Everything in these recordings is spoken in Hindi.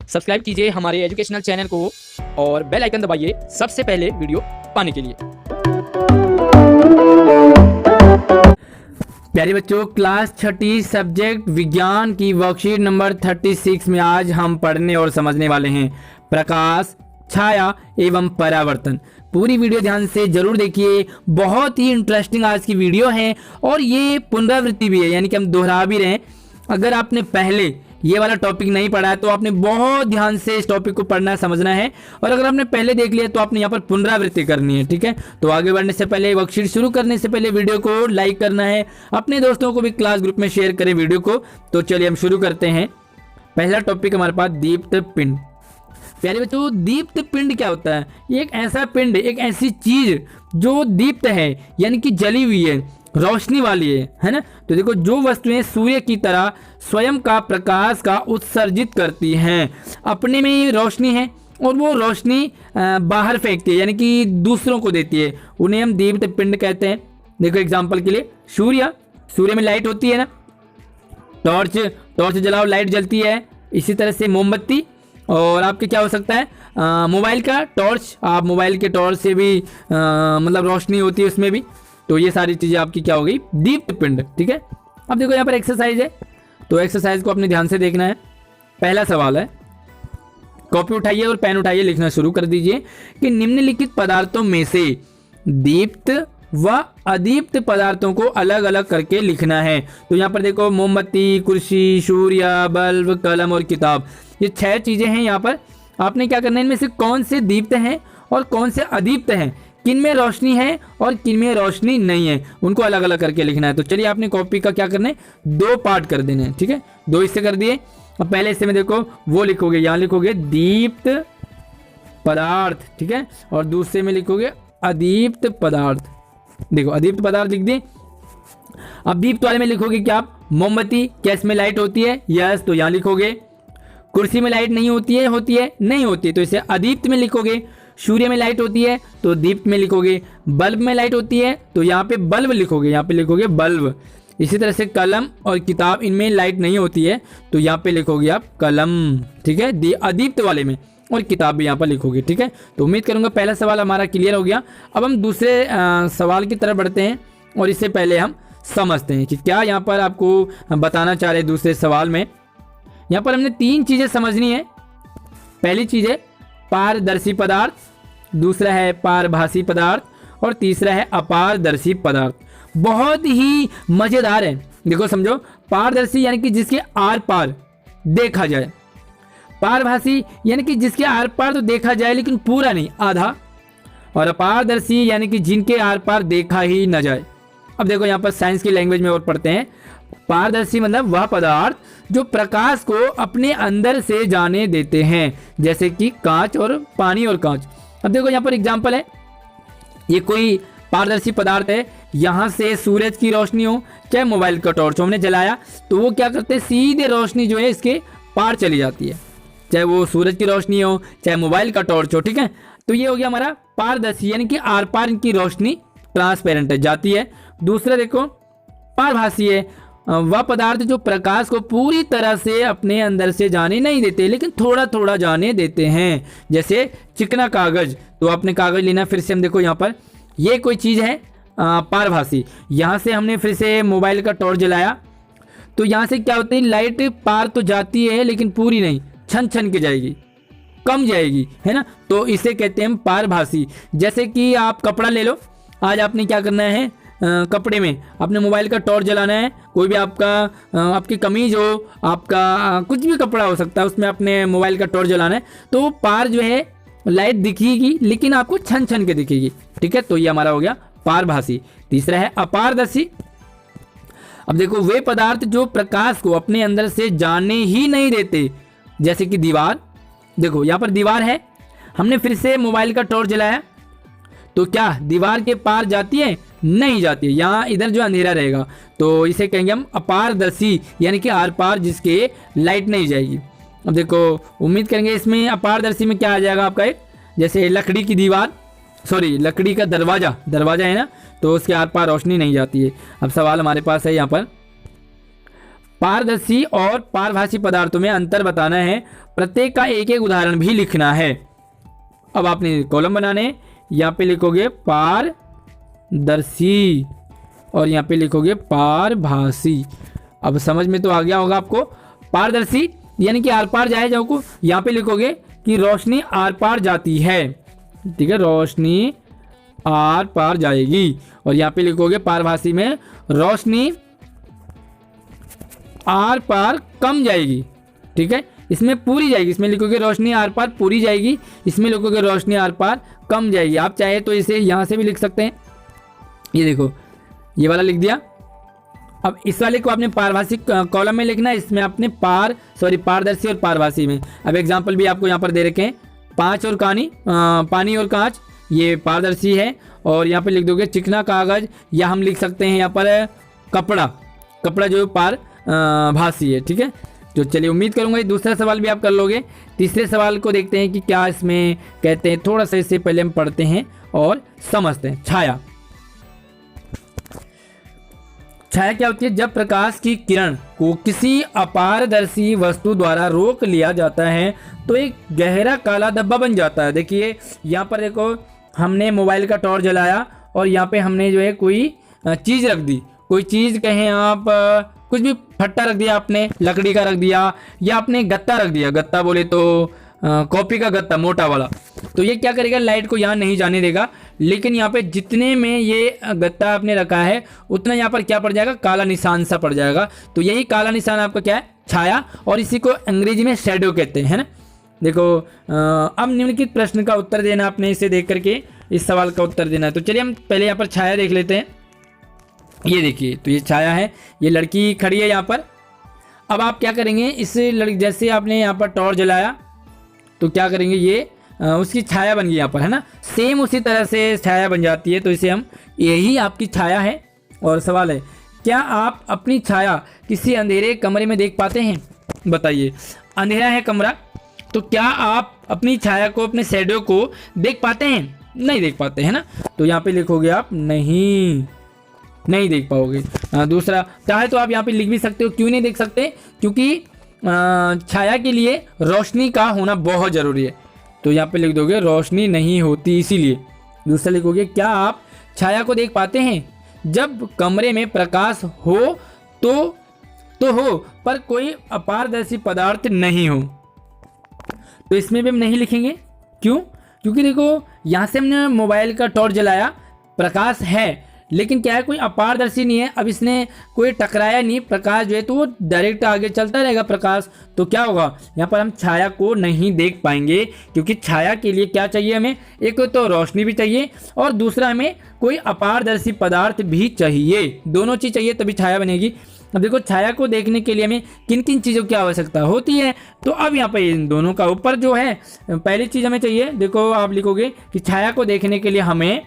सब्सक्राइब कीजिए हमारे एजुकेशनल चैनल को और बेल आइकन दबाइए सबसे पहले वीडियो पाने के लिए। प्यारे बच्चों, क्लास छठी सब्जेक्ट विज्ञान की वर्कशीट नंबर 36 में आज हम पढ़ने और समझने वाले हैं प्रकाश, छाया एवं परावर्तन। पूरी वीडियो ध्यान से जरूर देखिए, बहुत ही इंटरेस्टिंग आज की वीडियो है और ये पुनरावृत्ति भी है, यानी कि हम दोहरा भी रहे हैं। अगर आपने पहले ये वाला टॉपिक नहीं पढ़ा है तो आपने बहुत ध्यान से इस टॉपिक को पढ़ना है, समझना है, और अगर आपने पहले देख लिया तो आपने यहाँ पर पुनरावृत्ति करनी है। ठीक है, तो आगे बढ़ने से पहले, वर्कशीट शुरू करने से पहले वीडियो को लाइक करना है, अपने दोस्तों को भी क्लास ग्रुप में शेयर करें वीडियो को। तो चलिए हम शुरू करते हैं। पहला टॉपिक हमारे पास दीप्त पिंड। प्यारे बच्चों, दीप्त पिंड क्या होता है? ये एक ऐसा पिंड, एक ऐसी चीज जो दीप्त है, यानी कि जली हुई है, रोशनी वाली है ना। तो देखो, जो वस्तुएं सूर्य की तरह स्वयं का प्रकाश का उत्सर्जित करती हैं, अपने में ही रोशनी है और वो रोशनी बाहर फेंकती है, यानी कि दूसरों को देती है, उन्हें हम दीप्त पिंड कहते हैं। देखो एग्जांपल के लिए सूर्य में लाइट होती है ना, टॉर्च जलाओ लाइट जलती है। इसी तरह से मोमबत्ती, और आपके क्या हो सकता है, मोबाइल का टॉर्च, आप मोबाइल के टॉर्च से भी मतलब रोशनी होती है उसमें भी। तो ये सारी चीज़ें आपकी क्या हो गई, दीप्त पिंड। ठीक है, अब देखो यहाँ पर एक्सरसाइज है, तो एक्सरसाइज को अपने ध्यान से देखना है। पहला सवाल है, कॉपी उठाइए और पेन उठाइए, लिखना शुरू कर दीजिए कि निम्नलिखित पदार्थों में से दीप्त व अदीप्त पदार्थों को अलग अलग करके लिखना है। तो यहाँ पर देखो, मोमबत्ती, कुर्सी, सूर्य, बल्ब, कलम और किताब, ये 6 चीजें हैं। यहाँ पर आपने क्या करना है, इनमें से कौन से दीप्त हैं और कौन से अदीप्त हैं, किन में रोशनी है और किन में रोशनी नहीं है, उनको अलग अलग करके लिखना है। तो चलिए, आपने कॉपी का क्या करना है, 2 पार्ट कर देने हैं। ठीक है, 2 हिस्से कर दिए। अब पहले हिस्से में देखो, वो लिखोगे, यहाँ लिखोगे दीप्त पदार्थ, ठीक है, और दूसरे में लिखोगे अदीप्त पदार्थ। देखो, अदीप्त पदार्थ लिख दिए। अब दीप्त वाले में लिखोगे क्या आप, मोमबत्ती, क्या इसमें लाइट होती है? यस, तो यहाँ लिखोगे। कुर्सी में लाइट नहीं होती है? नहीं होती है, तो इसे अदीप्त में लिखोगे। सूर्य में लाइट होती है तो दीप्त में लिखोगे। बल्ब में लाइट होती है तो यहाँ पे बल्ब लिखोगे, यहाँ पे लिखोगे बल्ब। इसी तरह से कलम और किताब, इनमें लाइट नहीं होती है तो यहाँ पे लिखोगे आप कलम। ठीक है, अदीप्त वाले में, और किताब भी यहाँ पर लिखोगे। ठीक है, तो उम्मीद करूंगा पहला सवाल हमारा क्लियर हो गया। अब हम दूसरे सवाल की तरफ बढ़ते हैं और इससे पहले हम समझते हैं कि क्या यहाँ पर आपको बताना चाह रहे हैं दूसरे सवाल में। यहाँ पर हमने 3 चीजें समझनी है। पहली चीज है पारदर्शी पदार्थ, दूसरा है पारभासी पदार्थ, और तीसरा है अपारदर्शी पदार्थ। बहुत ही मजेदार है। देखो समझो, पारदर्शी यानी कि जिसके आर पार देखा जाए, पारभासी यानी कि जिसके आर पार तो देखा जाए लेकिन पूरा नहीं, आधा, और अपारदर्शी यानी कि जिनके आर पार देखा ही न जाए। अब देखो, यहाँ पर साइंस की लैंग्वेज में और पढ़ते हैं। पारदर्शी मतलब वह पदार्थ जो प्रकाश को अपने अंदर से जाने देते हैं, जैसे कि कांच और पानी और कांच। अब देखो, यहाँ पर एग्जांपल है, ये कोई पारदर्शी पदार्थ है, यहाँ से सूरज की रोशनी हो, चाहे मोबाइल का टॉर्च हमने जलाया, तो वो क्या करते हैं, सीधे रोशनी जो है इसके पार चली जाती है, चाहे वो सूरज की रोशनी हो चाहे मोबाइल का टॉर्च हो। ठीक है, तो ये हो गया हमारा पारदर्शी, यानी कि आर पार इनकी रोशनी ट्रांसपेरेंट है, जाती है। दूसरा देखो, पारभासी है, वह पदार्थ जो प्रकाश को पूरी तरह से अपने अंदर से जाने नहीं देते लेकिन थोड़ा थोड़ा जाने देते हैं, जैसे चिकना कागज। तो आपने कागज लेना, फिर से हम देखो यहाँ पर, ये कोई चीज़ है पारभासी। यहाँ से हमने फिर से मोबाइल का टॉर्च जलाया, तो यहाँ से क्या होता है, लाइट पार तो जाती है लेकिन पूरी नहीं, छन छन के जाएगी, कम जाएगी, है ना। तो इसे कहते हैं हम पारभासी। जैसे कि आप कपड़ा ले लो, आज आपने क्या करना है, कपड़े में अपने मोबाइल का टॉर्च जलाना है, कोई भी आपकी कमीज हो, आपका कुछ भी कपड़ा हो सकता है, उसमें अपने मोबाइल का टॉर्च जलाना है, तो पार जो है लाइट दिखेगी लेकिन आपको छन छन के दिखेगी। ठीक है, तो ये हमारा हो गया पारभासी। तीसरा है अपारदर्शी। अब देखो, वे पदार्थ जो प्रकाश को अपने अंदर से जाने ही नहीं देते, जैसे कि दीवार। देखो यहाँ पर दीवार है, हमने फिर से मोबाइल का टॉर्च जलाया, तो क्या दीवार के पार जाती है? नहीं जाती है, यहाँ इधर जो अंधेरा रहेगा, तो इसे कहेंगे हम अपारदर्शी, यानी कि आर पार जिसके लाइट नहीं जाएगी। अब देखो, उम्मीद करेंगे इसमें अपारदर्शी में क्या आ जाएगा आपका, एक जैसे लकड़ी की दीवार, सॉरी लकड़ी का दरवाजा है ना, तो उसके आर पार रोशनी नहीं जाती है। अब सवाल हमारे पास है यहाँ पर, पारदर्शी और पारभासी पदार्थों में अंतर बताना है, प्रत्येक का एक एक उदाहरण भी लिखना है। अब आपने कॉलम बनाने, यहाँ पे लिखोगे पारदर्शी और यहाँ पे लिखोगे पारभासी। अब समझ में तो आ गया होगा आपको। पारदर्शी यानी कि आर पार जाए जाओ को, यहाँ पे लिखोगे कि रोशनी आर पार जाती है, ठीक है, रोशनी आर पार जाएगी। और यहाँ पे लिखोगे पारभासी में रोशनी आर पार कम जाएगी, ठीक है, इसमें पूरी जाएगी, इसमें लिखोगे रोशनी आर पार पूरी जाएगी, इसमें लिखोगे रोशनी आर पार कम जाएगी। आप चाहे तो इसे यहाँ से भी लिख सकते हैं, ये देखो ये वाला लिख दिया। अब इस वाले को आपने पारभासी कॉलम में लिखना है, इसमें आपने पारदर्शी और पारभासी में। अब एग्जाम्पल भी आपको यहाँ पर दे रखे हैं, पानी और कांच, ये पारदर्शी है। और यहाँ पे लिख दोगे चिकना कागज, या हम लिख सकते हैं यहाँ पर कपड़ा जो पारभासी है, ठीक है। तो चलिए उम्मीद करूंगा दूसरा सवाल भी आप कर लोगे। तीसरे सवाल को देखते हैं कि क्या इसमें कहते हैं, थोड़ा सा इससे पहले हम पढ़ते हैं और समझते हैं। छाया क्या होती है? जब प्रकाश की किरण को किसी अपारदर्शी वस्तु द्वारा रोक लिया जाता है तो एक गहरा काला धब्बा बन जाता है। देखिए यहाँ पर देखो, हमने मोबाइल का टॉर्च जलाया और यहाँ पे हमने जो है कोई चीज़ रख दी, कोई चीज़ कहें आप, कुछ भी फट्टा रख दिया आपने, लकड़ी का रख दिया, या आपने गत्ता रख दिया, गत्ता बोले तो कॉपी का गत्ता मोटा वाला, तो ये क्या करेगा, लाइट को यहाँ नहीं जाने देगा। लेकिन यहाँ पे जितने में ये गत्ता आपने रखा है उतना यहाँ पर क्या पड़ जाएगा, काला निशान सा पड़ जाएगा। तो यही काला निशान आपका क्या है, छाया, और इसी को अंग्रेजी में शैडो कहते हैं, है ना। देखो अब निम्नलिखित प्रश्न का उत्तर देना आपने, इसे देख करके इस सवाल का उत्तर देना है। तो चलिए हम पहले यहाँ पर छाया देख लेते हैं। ये देखिए, तो ये छाया है, ये लड़की खड़ी है यहाँ पर। अब आप क्या करेंगे, इस लड़की जैसे आपने यहाँ पर टॉर्च जलाया तो क्या करेंगे, ये उसकी छाया बन गई यहाँ पर, है ना। सेम उसी तरह से छाया बन जाती है, तो इसे हम, यही आपकी छाया है। और सवाल है, क्या आप अपनी छाया किसी अंधेरे कमरे में देख पाते हैं? बताइए, अंधेरा है कमरा, तो क्या आप अपनी छाया को, अपने शैडो को देख पाते हैं? नहीं देख पाते, है ना। तो यहाँ पे लिखोगे आप नहीं देख पाओगे। दूसरा, चाहे तो आप यहाँ पे लिख भी सकते हो, क्यों नहीं देख सकते, क्योंकि छाया के लिए रोशनी का होना बहुत ज़रूरी है। तो यहाँ पे लिख दोगे रोशनी नहीं होती इसीलिए। दूसरा लिखोगे, क्या आप छाया को देख पाते हैं जब कमरे में प्रकाश हो तो हो पर कोई अपारदर्शी पदार्थ नहीं हो? तो इसमें भी हम नहीं लिखेंगे, क्यों? क्योंकि देखो यहाँ से हमने मोबाइल का टॉर्च जलाया, प्रकाश है, लेकिन क्या है, कोई अपारदर्शी नहीं है। अब इसने कोई टकराया नहीं, प्रकाश जो है तो वो डायरेक्ट आगे चलता रहेगा प्रकाश। तो क्या होगा, यहाँ पर हम छाया को नहीं देख पाएंगे, क्योंकि छाया के लिए क्या चाहिए हमें, एक तो रोशनी भी चाहिए और दूसरा हमें कोई अपारदर्शी पदार्थ भी चाहिए। दोनों चीज़ चाहिए तभी छाया बनेगी। अब देखो, छाया को देखने के लिए हमें किन किन चीज़ों की आवश्यकता होती है, तो अब यहाँ पर इन दोनों का ऊपर जो है, पहली चीज़ हमें चाहिए, देखो आप लिखोगे कि छाया को देखने के लिए हमें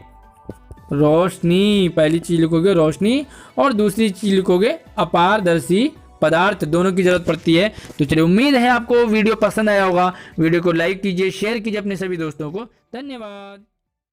रोशनी, पहली चीज लिखोगे रोशनी, और दूसरी चीज लिखोगे अपारदर्शी पदार्थ, दोनों की जरूरत पड़ती है। तो चलिए, उम्मीद है आपको वीडियो पसंद आया होगा। वीडियो को लाइक कीजिए, शेयर कीजिए अपने सभी दोस्तों को। धन्यवाद।